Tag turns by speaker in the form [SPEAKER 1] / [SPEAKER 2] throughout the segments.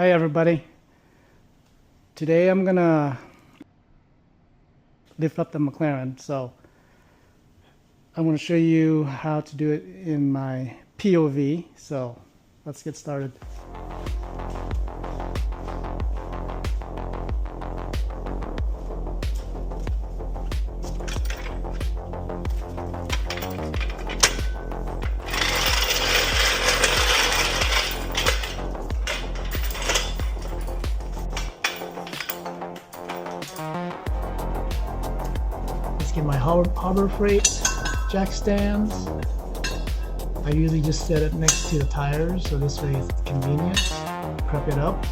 [SPEAKER 1] Hi everybody. Today I'm gonna lift up the McLaren. So I'm gonna show you how to do it in my POV. So let's get started. Let's get my Harbor Freight jack stands. I usually just set it next to the tires, so this way it's convenient. Prep it up.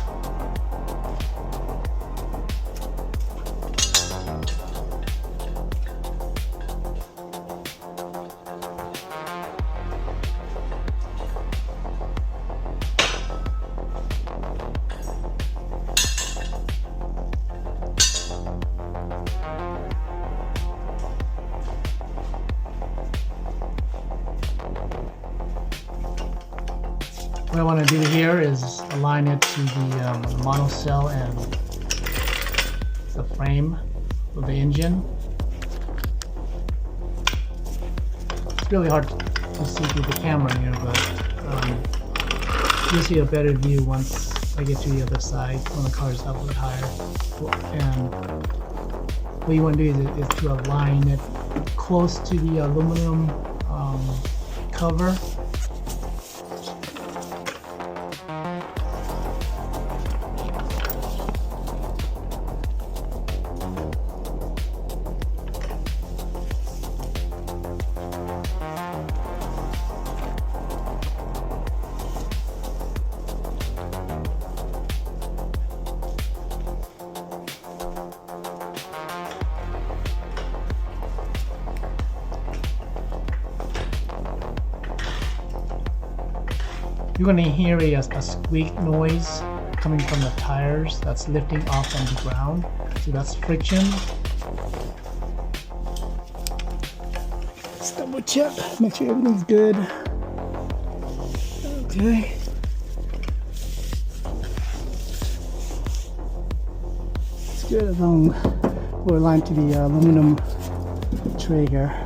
[SPEAKER 1] What I want to do here is align it to the monocell and the frame of the engine. It's really hard to see through the camera here, but you'll see a better view once I get to the other side when the car is up a bit higher. And what you want to do is to align it close to the aluminum cover. You're going to hear a squeak noise coming from the tires that's lifting off from the ground. So that's friction. Let's double check, make sure everything's good. Okay. It's good as long as we're aligned to the aluminum trigger.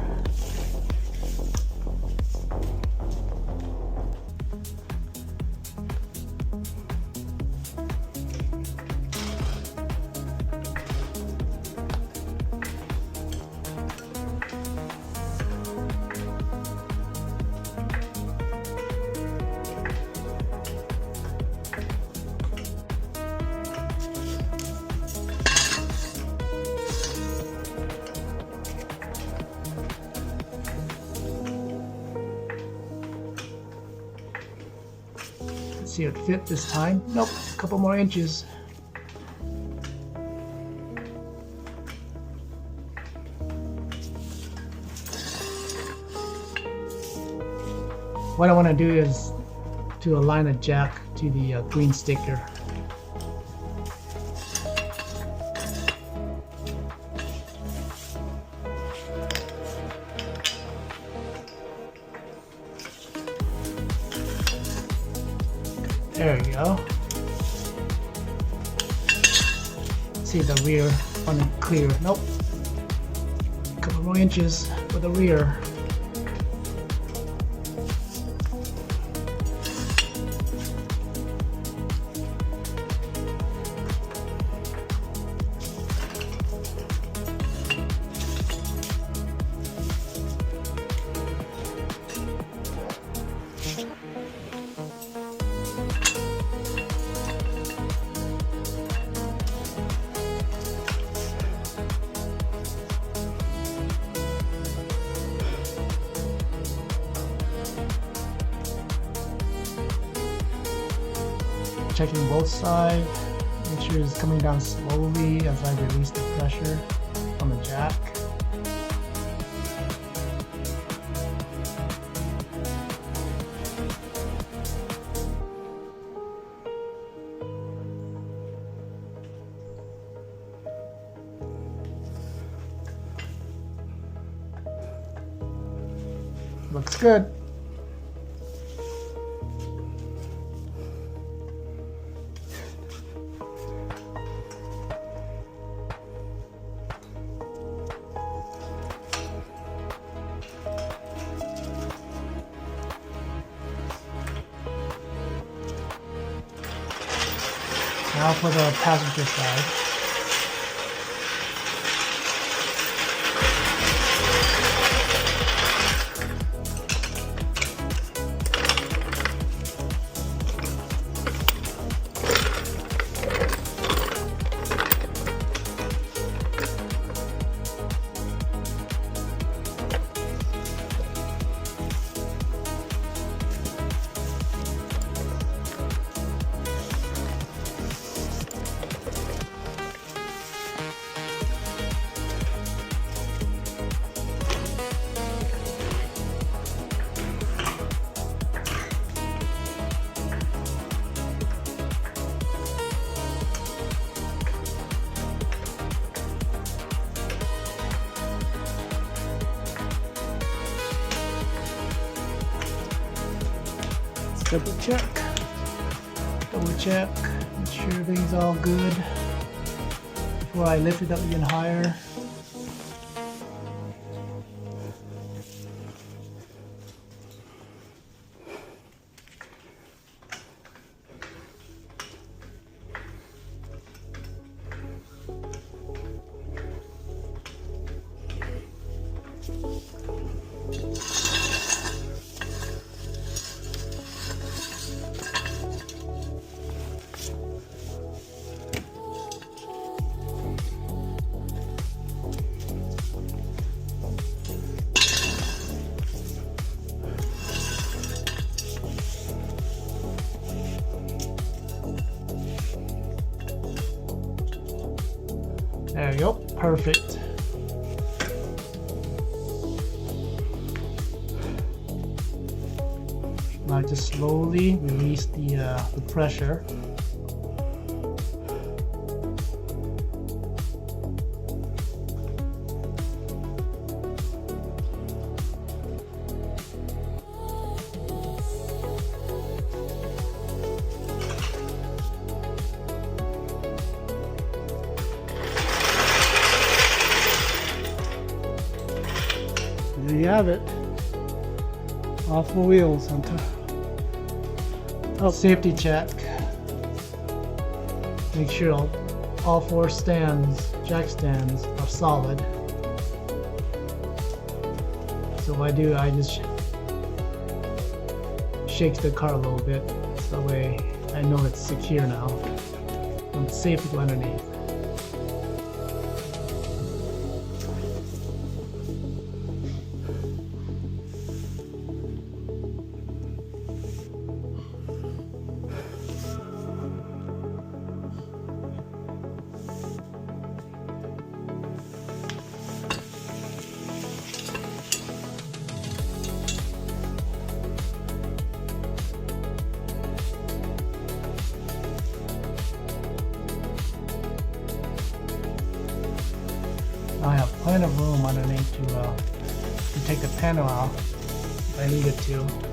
[SPEAKER 1] See it fit this time. Nope, a couple more inches. What I want to do is to align a jack to the green sticker. There we go. See the rear unclear. Nope. A couple more inches for the rear. Checking both sides, make sure it's coming down slowly as I release the pressure on the jack. Looks good. Now for the passenger side. Double check, make sure everything's all good before I lift it up even higher. There you go, perfect. Now just slowly release the pressure. There you have it. All four wheels on top. Oh, safety check. Make sure all four stands, jack stands, are solid. So what I just shake the car a little bit, so that way I know it's secure now. And it's safe to go underneath. I have plenty of room underneath to take the panel out if I needed to.